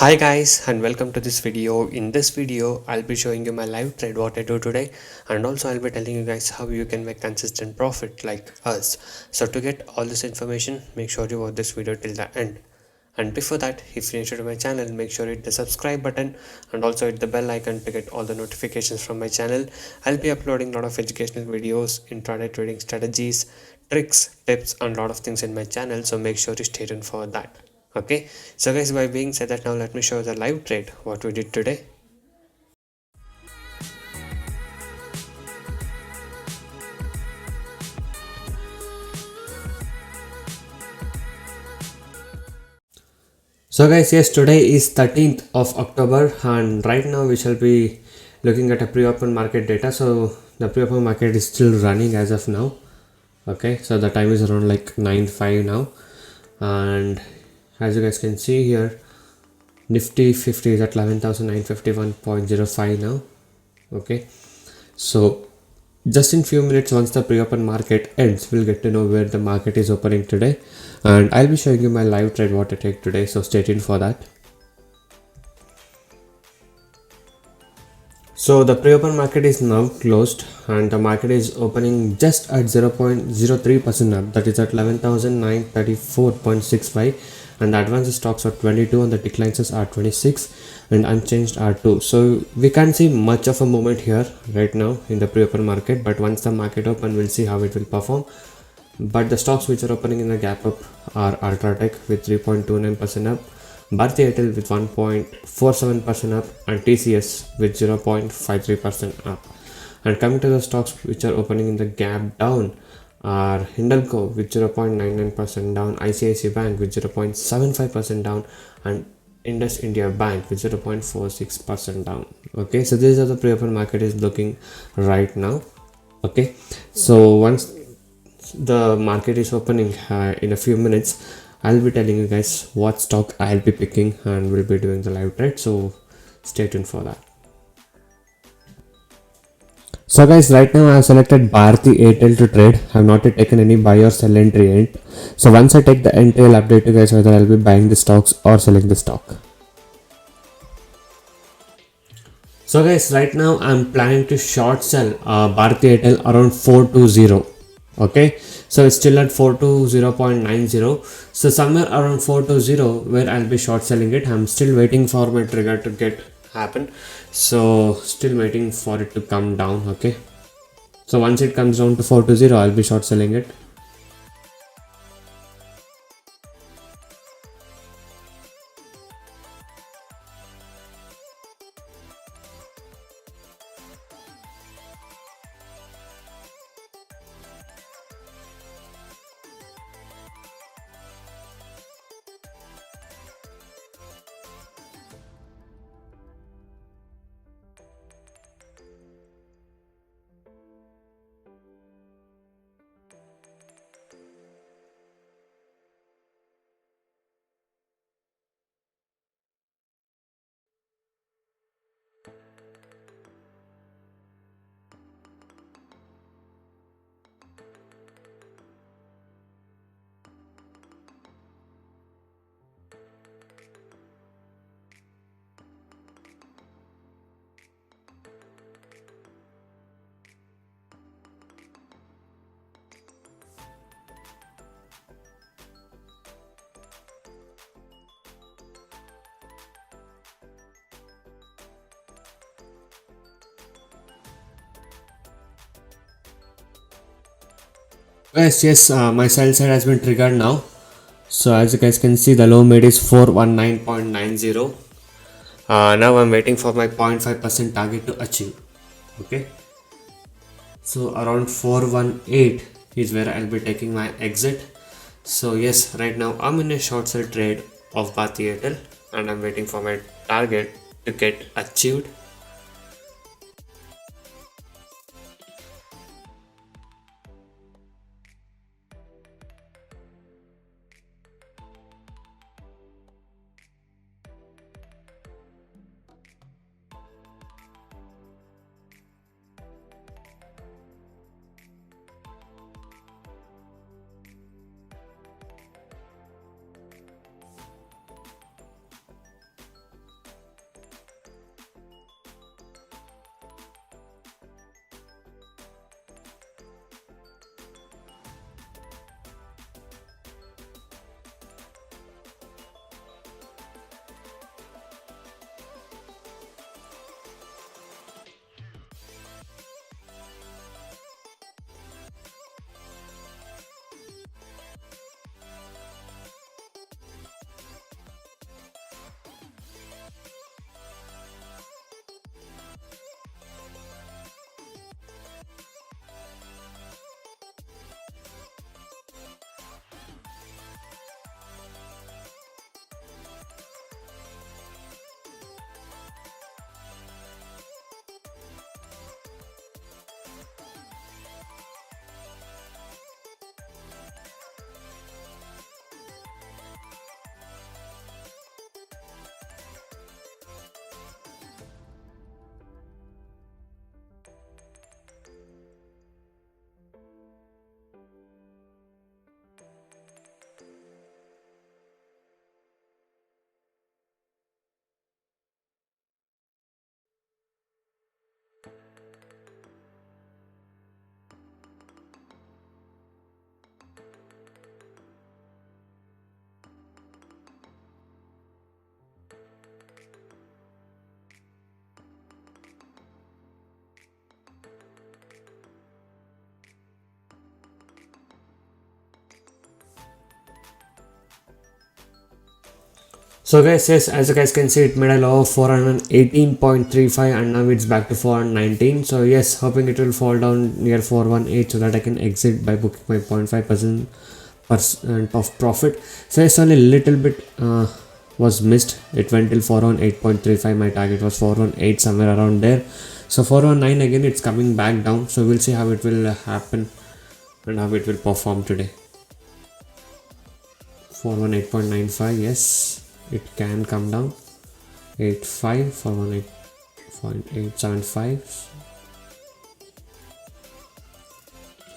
Hi guys and welcome to this video. In this video I'll be showing you my live trade what I do today, and also I'll be telling you guys how you can make consistent profit like us. So to get all this information, make sure you watch this video till the end. And before that, if you're new to my channel, make sure you hit the subscribe button and also hit the bell icon to get all the notifications from my channel. I'll be uploading a lot of educational videos, intraday trading strategies, tricks, tips and a lot of things in my channel, so make sure you stay tuned for that. Okay, so guys, by being said that, now let me show you the live trade what we did today. So guys, yes, today is 13th of October and right now we shall be looking at a pre-open market data. So the pre-open market is still running as of now. Okay, so the time is around like 9:05 now, and as you guys can see here, Nifty 50 is at 11,951.05 now. Okay, so just in few minutes, once the pre-open market ends, we'll get to know where the market is opening today, and I'll be showing you my live trade what I take today, so stay tuned for that. So the pre-open market is now closed and the market is opening just at 0.03% up, that is at 11,934.65, and the advanced stocks are 22 and the declines are 26 and unchanged are 2. So we can't see much of a movement here right now in the pre-open market, but once the market open, we'll see how it will perform. But the stocks which are opening in the gap up are Ultratech with 3.29% up, Bharti Airtel with 1.47% up, and TCS with 0.53% up. And coming to the stocks which are opening in the gap down are Hindalco with 0.99% down, ICICI Bank with 0.75% down, and Indus India Bank with 0.46% down. Okay, so this is how the pre-open market is looking right now. Okay, so once the market is opening in a few minutes, I'll be telling you guys what stock I'll be picking and we'll be doing the live trade, so stay tuned for that. So guys, right now I have selected Bharti Airtel to trade. I have not yet taken any buy or sell entry yet. So once I take the entry, I'll update you guys whether I'll be buying the stocks or selling the stock. So guys, right now I'm planning to short sell Bharti Airtel around 420. Okay, so it's still at 420.90. So somewhere around 420 where I'll be short selling it. I'm still waiting for my trigger to get happen. So still waiting for it to come down. Okay, so once it comes down to 420, I'll be short selling it. Yes, my sell side has been triggered now. So as you guys can see, the low made is 419.90. Now I'm waiting for my 0.5% target to achieve. Okay, so around 418 is where I'll be taking my exit. So yes, right now I'm in a short sell trade of Bharti Airtel and I'm waiting for my target to get achieved. So guys, yes, as you guys can see, it made a low of 418.35 and now it's back to 419. So yes, hoping it will fall down near 418 so that I can exit by booking my 0.5% of profit. So yes, only little bit was missed. It went till 418.35. My target was 418, somewhere around there. So 419 again, it's coming back down. So we'll see how it will happen and how it will perform today. 418.95, yes, it can come down. 85, 418.875.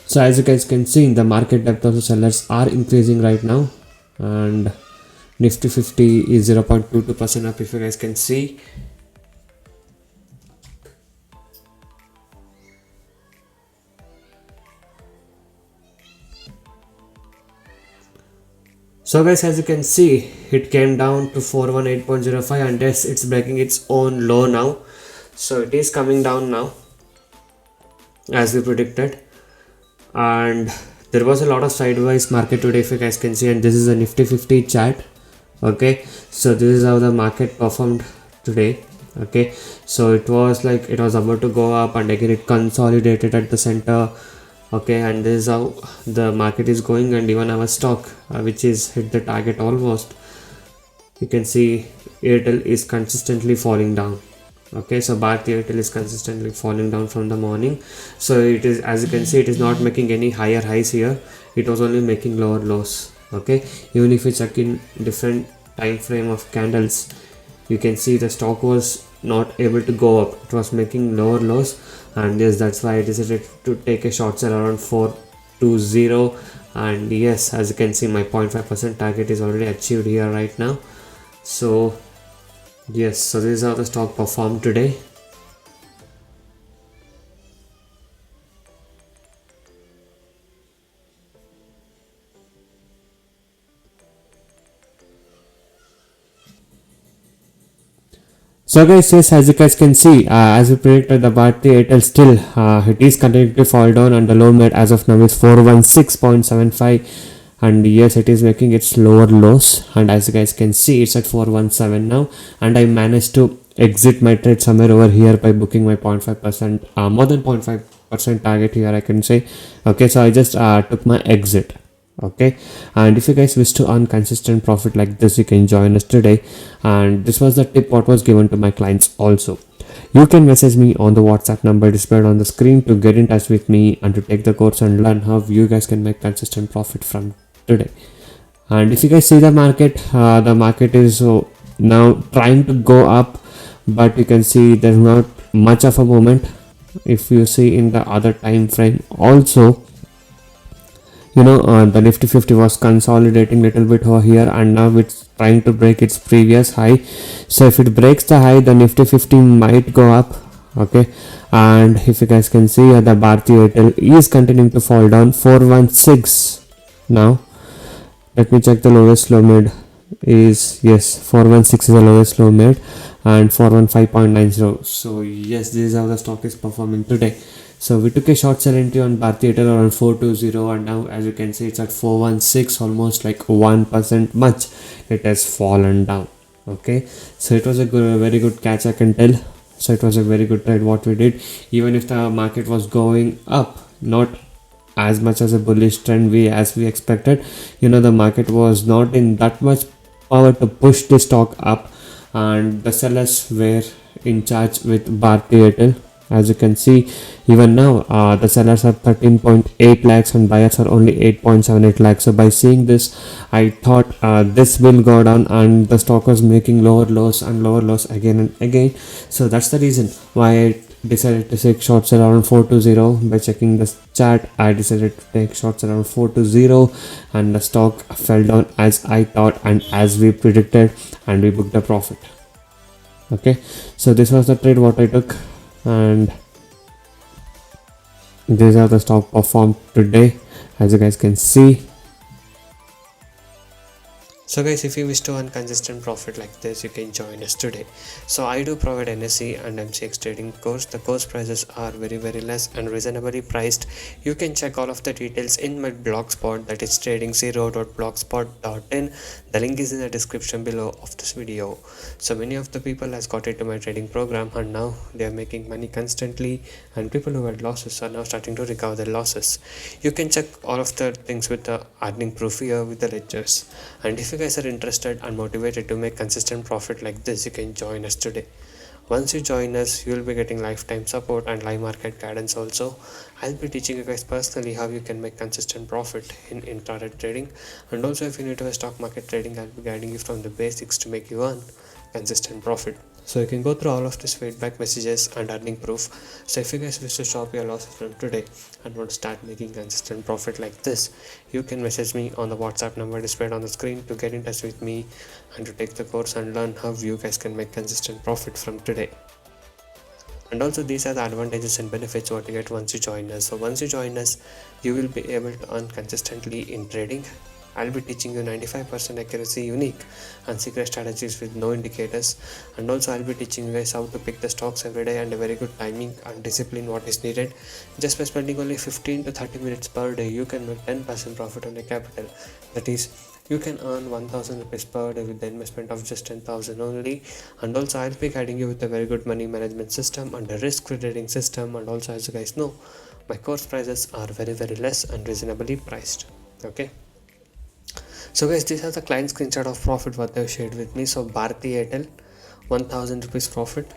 So as you guys can see, the market depth of the sellers are increasing right now, and Nifty 50 is 0.22% up, if you guys can see. So guys, as you can see, it came down to 418.05 and yes, it's breaking its own low now. So it is coming down now as we predicted, and there was a lot of sideways market today, if you guys can see, and this is a Nifty 50 chart. Okay, so this is how the market performed today. Okay, so it was like it was about to go up and again it consolidated at the center. Okay, and this is how the market is going, and even our stock which is hit the target almost, you can see Airtel is consistently falling down. Okay, so Bharti Airtel is consistently falling down from the morning. So it is, as you can see, it is not making any higher highs here, it was only making lower lows. Okay, even if you check in different time frame of candles, you can see the stock was not able to go up, it was making lower lows, and yes, that's why I decided to take a short sell around 420. And yes, as you can see, my 0.5% target is already achieved here right now. So yes, so this is how the stock performed today. So guys, yes, as you guys can see, as we predicted, the Bharti Airtel still it is continuing to fall down, and the low made as of now is 416.75, and yes, it is making its lower lows, and as you guys can see, it's at 417 now, and I managed to exit my trade somewhere over here by booking my 0.5%, more than 0.5% target here, I can say. Okay, so I just took my exit. Okay, and if you guys wish to earn consistent profit like this, you can join us today, and this was the tip what was given to my clients also. You can message me on the WhatsApp number displayed on the screen to get in touch with me and to take the course and learn how you guys can make consistent profit from today. And if you guys see the market is now trying to go up, but you can see there's not much of a movement. If you see in the other time frame also, the Nifty 50 was consolidating little bit over here, and now it's trying to break its previous high. So if it breaks the high, the Nifty 50 might go up. Okay, and if you guys can see, the Bharti Airtel is continuing to fall down, 416 now. Let me check the lowest low made is, yes, 416 is the lowest low made, and 415.90. so yes, this is how the stock is performing today. So we took a short sell entry on Bharti Airtel around 420, and now as you can see, it's at 416, almost like 1% much it has fallen down. Okay, so it was a very good catch, I can tell. So it was a very good trade what we did, even if the market was going up, not as much as a bullish trend as we expected. The market was not in that much power to push the stock up, and the sellers were in charge with Bharti Airtel. As you can see, even now the sellers are 13.8 lakhs and buyers are only 8.78 lakhs. So by seeing this, I thought this will go down, and the stock was making lower lows and lower lows again and again. So that's the reason why I decided to take short sell around 420. By checking the chart, I decided to take short sell around 420, and the stock fell down as I thought and as we predicted, and we booked a profit. Okay, so this was the trade what I took, and these are the stock performed today, as you guys can see. So guys, if you wish to earn consistent profit like this, you can join us today. So I do provide NSE and MCX trading course. The course prices are very less and reasonably priced. You can check all of the details in my blogspot, that is trading0.blogspot.in. The link is in the description below of this video. So many of the people has got into my trading program and now they are making money constantly, and people who had losses are now starting to recover their losses. You can check all of the things with the earning proof here with the ledgers. And if you guys are interested and motivated to make consistent profit like this, you can join us today. Once you join us, you will be getting lifetime support and live market guidance also. I'll be teaching you guys personally how you can make consistent profit in intraday trading, and also if you need to a stock market trading, I'll be guiding you from the basics to make you earn consistent profit. So you can go through all of these feedback messages and earning proof. So if you guys wish to stop your losses from today and want to start making consistent profit like this, you can message me on the WhatsApp number displayed on the screen to get in touch with me and to take the course and learn how you guys can make consistent profit from today. And also these are the advantages and benefits what you get once you join us. So once you join us, you will be able to earn consistently in trading. I'll be teaching you 95% accuracy, unique and secret strategies with no indicators, and also I'll be teaching you guys how to pick the stocks every day and a very good timing and discipline what is needed. Just by spending only 15 to 30 minutes per day, you can make 10% profit on your capital. That is, you can earn 1000 rupees per day with the investment of just 10,000 only. And also I'll be guiding you with a very good money management system and a risk trading system. And also, as you guys know, my course prices are very less and reasonably priced. Okay, so guys, these are the client screenshot of profit what they've shared with me. So Bharti Airtel, 1000 rupees profit,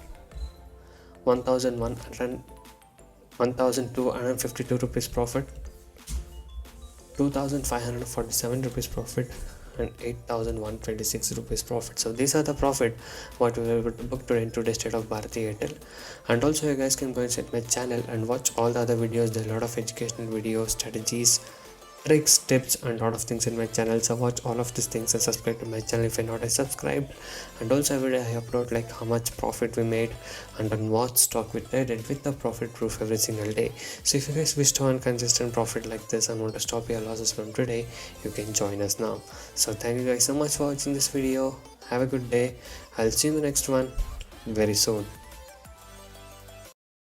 1252 rupees profit, 2547 rupees profit, and 8126 rupees profit. So these are the profit what we were able to book today in today's state of Bharti Airtel. And also you guys can go inside my channel and watch all the other videos. There are a lot of educational videos, strategies, tricks, tips and lot of things in my channel. So watch all of these things and subscribe to my channel if you're not subscribed. And also every day I upload like how much profit we made and on what stock we traded with the profit proof every single day. So if you guys wish to earn consistent profit like this and want to stop your losses from today, you can join us now. So thank you guys so much for watching this video. Have a good day. I'll see you in the next one very soon.